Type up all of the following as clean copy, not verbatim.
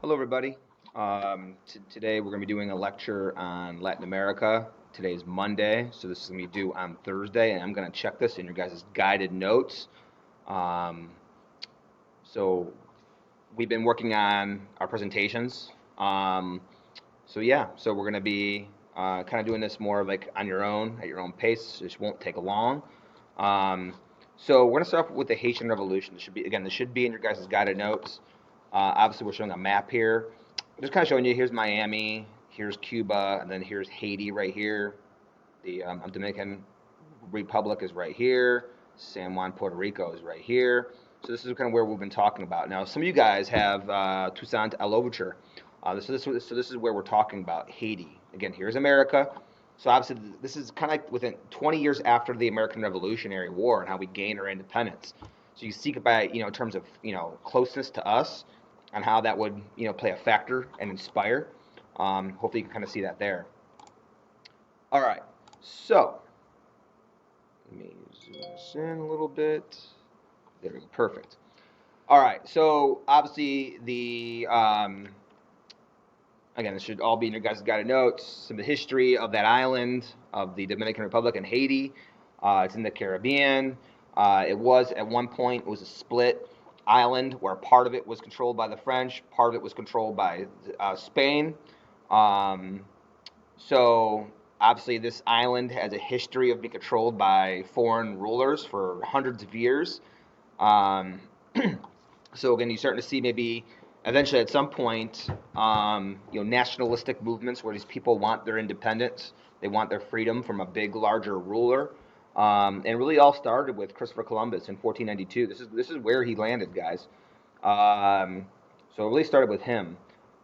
Hello, everybody. Today we're going to be doing a lecture on Latin America. Today is Monday, so this is going to be due on Thursday, and I'm going to check this in your guys' guided notes. Um, so we've been working on our presentations. So we're going to be kind of doing this more like on your own, at your own pace. This won't take long. Um, so we're going to start off with the Haitian Revolution. This should be in your guys' guided notes. Obviously, we're showing a map here. Just kind of showing you, here's Miami, here's Cuba, and then here's Haiti right here. The Dominican Republic is right here. San Juan, Puerto Rico is right here. So this is kind of where we've been talking about. Now, some of you guys have Toussaint L'Ouverture. This is where we're talking about Haiti. Again, here's America. So obviously, this is kind of like within 20 years after the American Revolutionary War and how we gained our independence. So you see it by, in terms of, closeness to us and how that would, play a factor and inspire. Hopefully you can kind of see that there. All right. So let me zoom this in a little bit. There we go. Perfect. All right. So obviously again, this should all be in your guys' guided notes. Some of the history of that island, of the Dominican Republic and Haiti. It's in the Caribbean. It was at one point, it was a split island where part of it was controlled by the French, part of it was controlled by Spain. So obviously, this island has a history of being controlled by foreign rulers for hundreds of years. Um, so again, you're starting to see maybe eventually at some point, nationalistic movements where these people want their independence, they want their freedom from a big, larger ruler. And really all started with Christopher Columbus in 1492. This is where he landed, guys. So it really started with him.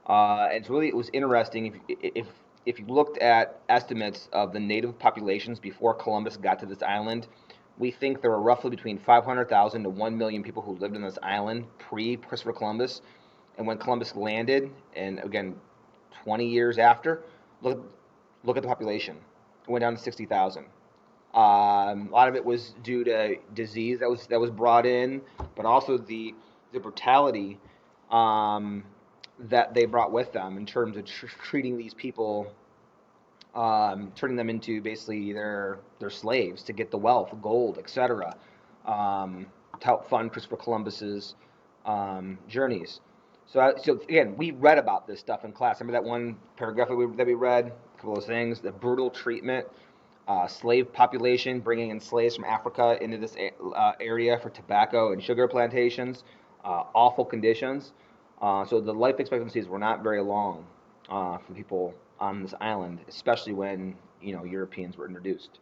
It was interesting if you looked at estimates of the native populations before Columbus got to this island. We think there were roughly between 500,000 to 1 million people who lived on this island pre Christopher Columbus. And when Columbus landed, and again, 20 years after, look at the population. It went down to 60,000. A lot of it was due to disease that was brought in, but also the brutality um, that they brought with them in terms of treating these people, turning them into basically their slaves to get the wealth, gold, etc., to help fund Christopher Columbus's journeys. So again, we read about this stuff in class. Remember that one paragraph that we read? A couple of those things. The brutal treatment, slave population, bringing in slaves from Africa into this area for tobacco and sugar plantations, awful conditions. So the life expectancies were not very long for people on this island, especially when Europeans were introduced.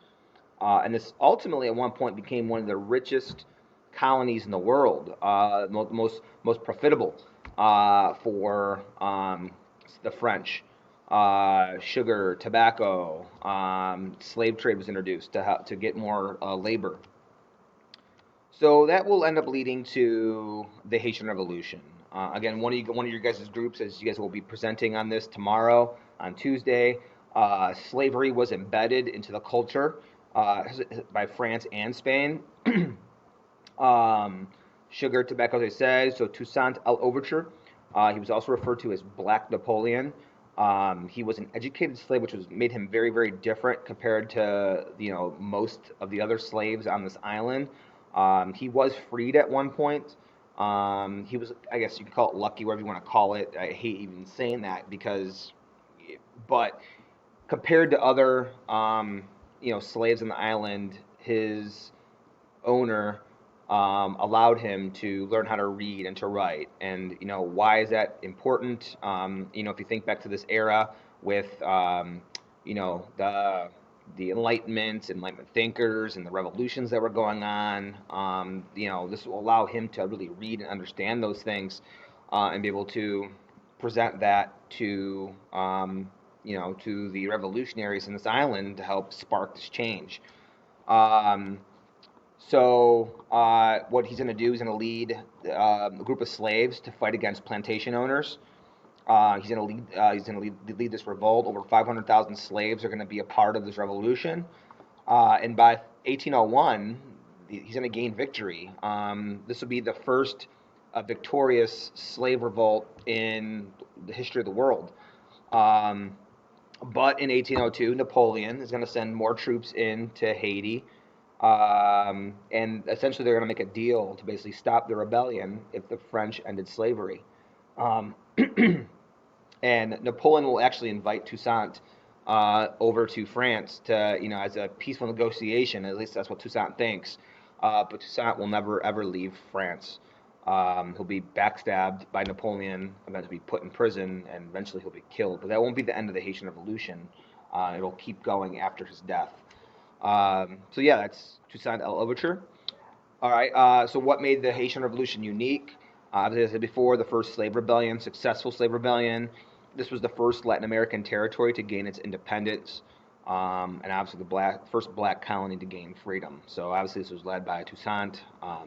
And this ultimately, at one point, became one of the richest colonies in the world, most profitable for the French. Sugar, tobacco, slave trade was introduced to get more labor. So that will end up leading to the Haitian Revolution. Again, one of your guys' groups, as you guys will be presenting on this tomorrow on Tuesday, slavery was embedded into the culture by France and Spain. Sugar, tobacco, as I said. So Toussaint L'Ouverture, he was also referred to as Black Napoleon. He was an educated slave, which made him very, very different compared to most of the other slaves on this island. He was freed at one point. He was, I guess you can call it lucky, whatever you want to call it. I hate even saying that but compared to other, slaves on the island, his owner allowed him to learn how to read and to write. And why is that important? If you think back to this era with the Enlightenment thinkers, and the revolutions that were going on. This will allow him to really read and understand those things, and be able to present that to the revolutionaries in this island to help spark this change. What he's going to do is going to lead a group of slaves to fight against plantation owners. He's going to lead this revolt. Over 500,000 slaves are going to be a part of this revolution. And by 1801, he's going to gain victory. This will be the first a victorious slave revolt in the history of the world. Um, but in 1802, Napoleon is going to send more troops into Haiti, and essentially they're going to make a deal to basically stop the rebellion if the French ended slavery. Um, and Napoleon will actually invite Toussaint over to France to, as a peaceful negotiation. At least that's what Toussaint thinks. But Toussaint will never ever leave France. He'll be backstabbed by Napoleon, eventually be put in prison, and eventually he'll be killed. But that won't be the end of the Haitian Revolution. It'll keep going after his death. So yeah, that's Toussaint L'Ouverture. All right. So what made the Haitian Revolution unique? As I said before, the first slave rebellion, successful slave rebellion. This was the first Latin American territory to gain its independence, and obviously the first black colony to gain freedom. So obviously this was led by Toussaint,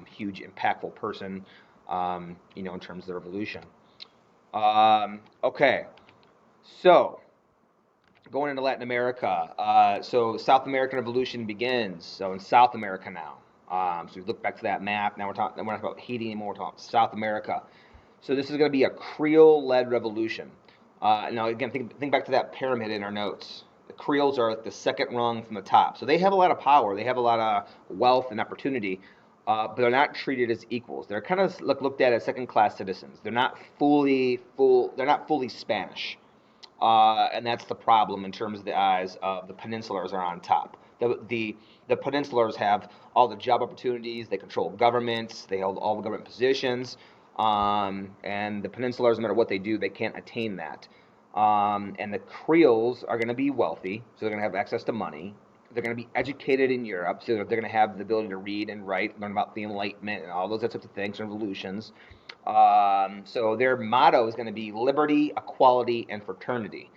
huge, impactful person, in terms of the revolution. Okay, so going into Latin America, so South American Revolution begins. So in South America now. So we look back to that map. Now we're not talking about Haiti anymore. We're talking about South America. So this is going to be a Creole-led revolution. Now again, think back to that pyramid in our notes. The Creoles are the second rung from the top. So they have a lot of power. They have a lot of wealth and opportunity, but they're not treated as equals. They're kind of looked at as second-class citizens. They're not fully Spanish. And that's the problem in terms of the eyes of the peninsulars are on top. The peninsulars have all the job opportunities, they control governments, they hold all the government positions, and the peninsulars, no matter what they do, they can't attain that. And the Creoles are going to be wealthy, so they're going to have access to money. They're going to be educated in Europe, so they're going to have the ability to read and write, learn about the Enlightenment and all those types of things, revolutions. So their motto is going to be liberty, equality, and fraternity.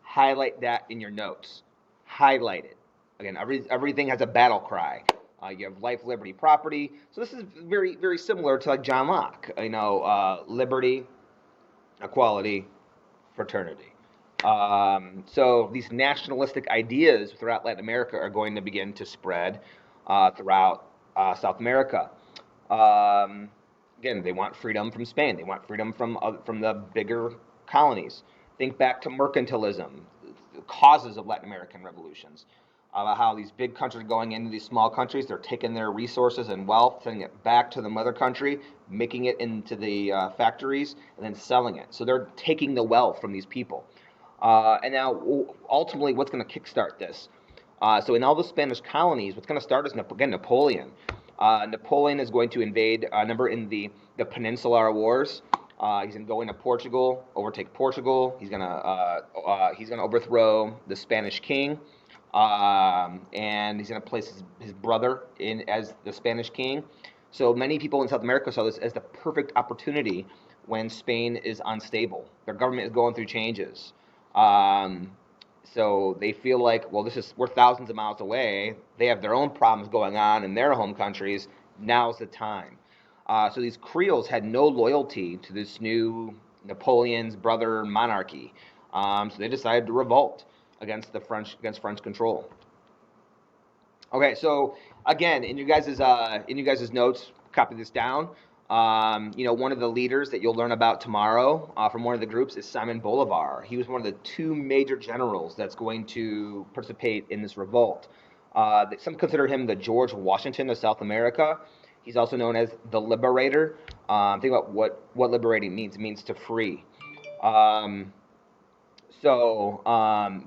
Highlight that in your notes. Highlight it. Again, everything has a battle cry. You have life, liberty, property. So this is very, very similar to like John Locke. Liberty, equality, fraternity. So these nationalistic ideas throughout Latin America are going to begin to spread throughout South America. Again, they want freedom from Spain. They want freedom from the bigger colonies. Think back to mercantilism, the causes of Latin American revolutions. How these big countries are going into these small countries, they're taking their resources and wealth, sending it back to the mother country, making it into the factories, and then selling it. So they're taking the wealth from these people. And now, ultimately, what's going to kickstart this? So in all the Spanish colonies, what's going to start is, again, Napoleon. Napoleon is going to invade, remember, in the Peninsular Wars. He's going to go into Portugal, overtake Portugal. He's going to overthrow the Spanish king. And he's going to place his brother in as the Spanish king. So many people in South America saw this as the perfect opportunity when Spain is unstable. Their government is going through changes. So they feel like, well, we're thousands of miles away. They have their own problems going on in their home countries. Now's the time. So these Creoles had no loyalty to this new Napoleon's brother monarchy. So they decided to revolt against French control. Okay, so again, in you guys' notes, copy this down. One of the leaders that you'll learn about tomorrow from one of the groups is Simon Bolivar. He was one of the two major generals that's going to participate in this revolt. Some consider him the George Washington of South America. He's also known as the Liberator. Think about what liberating means. It means to free.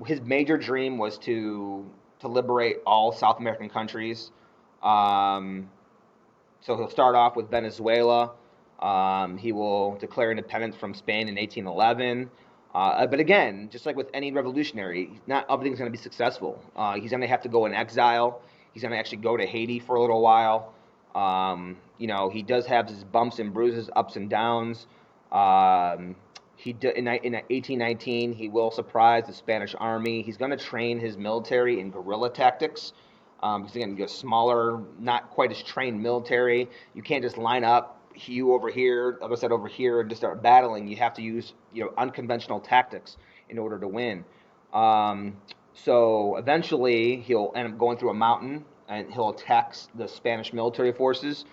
His major dream was to liberate all South American countries. So he'll start off with Venezuela. He will declare independence from Spain in 1811. But again, just like with any revolutionary, not everything's going to be successful. He's going to have to go in exile. He's going to actually go to Haiti for a little while. He does have his bumps and bruises, ups and downs. In 1819, he will surprise the Spanish army. He's going to train his military in guerrilla tactics. Because again, you have smaller, not quite as trained military. You can't just line up you over here, other side over here, and just start battling. You have to use unconventional tactics in order to win. So eventually, he'll end up going through a mountain and he'll attack the Spanish military forces,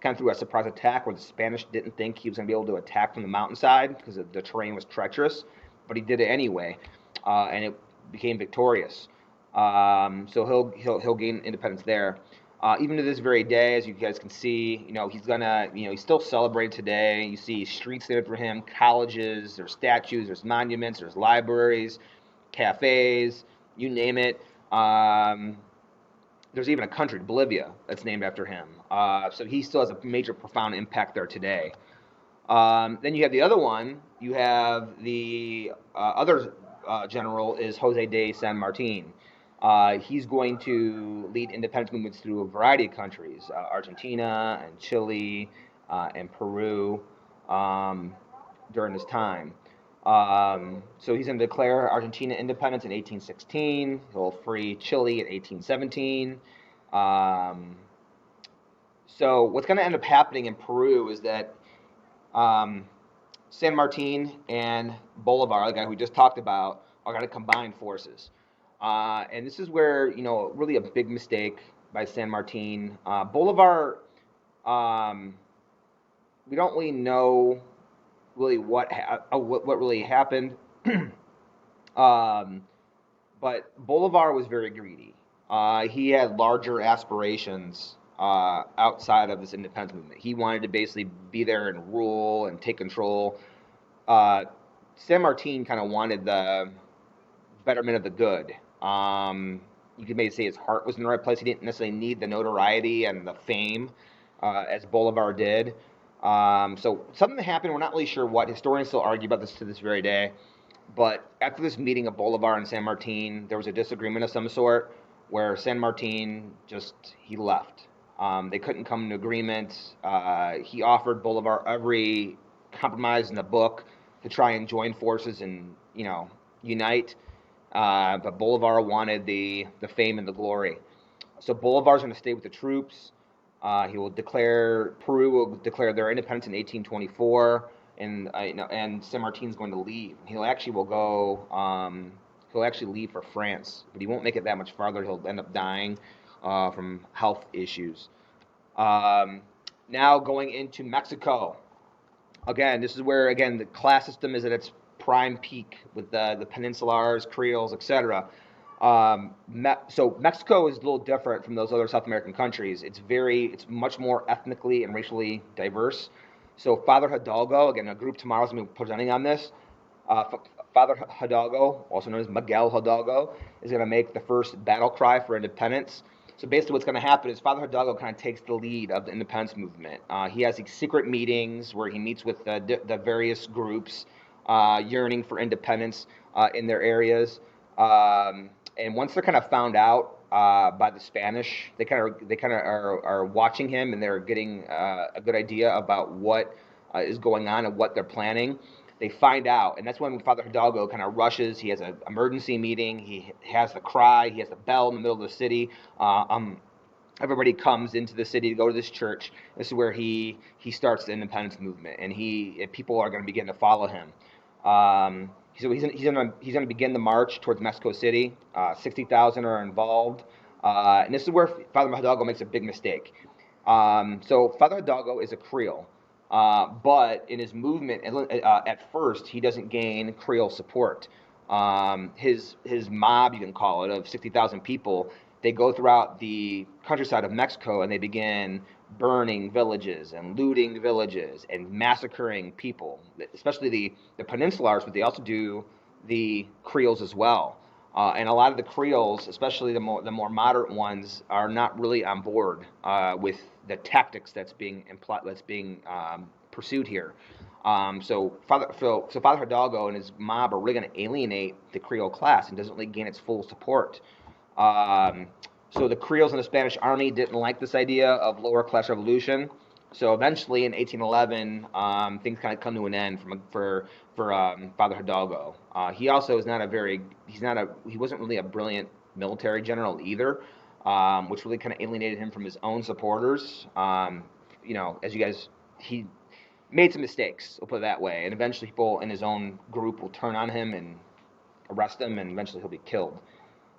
kind of threw a surprise attack where the Spanish didn't think he was going to be able to attack from the mountainside because the terrain was treacherous, but he did it anyway, and it became victorious. So he'll gain independence there. Even to this very day, as you guys can see, he's still celebrated today. You see streets there for him, colleges, there's statues, there's monuments, there's libraries, cafes, you name it. There's even a country, Bolivia, that's named after him. So he still has a major, profound impact there today. Then you have the other one. You have the other general is Jose de San Martin. He's going to lead independence movements through a variety of countries, Argentina and Chile and Peru during this time. So he's going to declare Argentina independence in 1816. He'll free Chile in 1817. So what's going to end up happening in Peru is that San Martin and Bolivar, the guy we just talked about, are going to combine forces. And this is where, really a big mistake by San Martin. Bolivar, we don't really know what really happened. But Bolivar was very greedy. He had larger aspirations outside of this independence movement. He wanted to basically be there and rule and take control. San Martin kind of wanted the betterment of the good. You could maybe say his heart was in the right place. He didn't necessarily need the notoriety and the fame as Bolivar did. So something happened. We're not really sure what. Historians still argue about this to this very day. But after this meeting of Bolivar and San Martin, there was a disagreement of some sort where San Martin he left. They couldn't come to agreement. He offered Bolivar every compromise in the book to try and join forces and, unite. But Bolivar wanted the fame and the glory. So Bolivar's going to stay with the troops. Peru will declare their independence in 1824, and San Martin's going to leave. He'll actually leave for France, but he won't make it that much farther. He'll end up dying from health issues. Now going into Mexico. Again, this is where, the class system is at its prime peak with the Peninsulars, Creoles, etc. So Mexico is a little different from those other South American countries. It's much more ethnically and racially diverse. So Father Hidalgo, again, a group tomorrow is going to be presenting on this. Father Hidalgo, also known as Miguel Hidalgo, is going to make the first battle cry for independence. So basically what's going to happen is Father Hidalgo kind of takes the lead of the independence movement. He has these secret meetings where he meets with the various groups yearning for independence in their areas. And once they're kind of found out by the Spanish, they kind of are watching him, and they're getting a good idea about what is going on and what they're planning. They find out, and that's when Father Hidalgo kind of rushes. He has an emergency meeting. He has the cry. He has the bell in the middle of the city. Everybody comes into the city to go to this church. This is where he starts the independence movement, and people are going to begin to follow him. So he's going to begin the march towards Mexico City. 60,000 are involved, and this is where Father Hidalgo makes a big mistake. So Father Hidalgo is a Creole, but in his movement, at first, he doesn't gain Creole support. His mob, you can call it, of 60,000 people, they go throughout the countryside of Mexico, and they begin burning villages and looting villages and massacring people, especially the Peninsulars, but they also do the Creoles as well. And a lot of the Creoles, especially the more moderate ones, are not really on board with the tactics that's being pursued here. So Father Hidalgo and his mob are really going to alienate the Creole class and doesn't really gain its full support. So the Creoles in the Spanish army didn't like this idea of lower class revolution. So eventually in 1811, things kind of come to an end for Father Hidalgo. He also is he wasn't really a brilliant military general either, which really kind of alienated him from his own supporters. He made some mistakes, we'll put it that way, and eventually people in his own group will turn on him and arrest him, and eventually he'll be killed.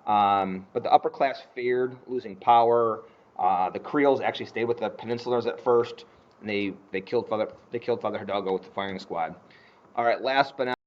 But the upper class feared losing power. The Creoles actually stayed with the Peninsulars at first. and they killed Father Hidalgo with the firing squad. All right, last but not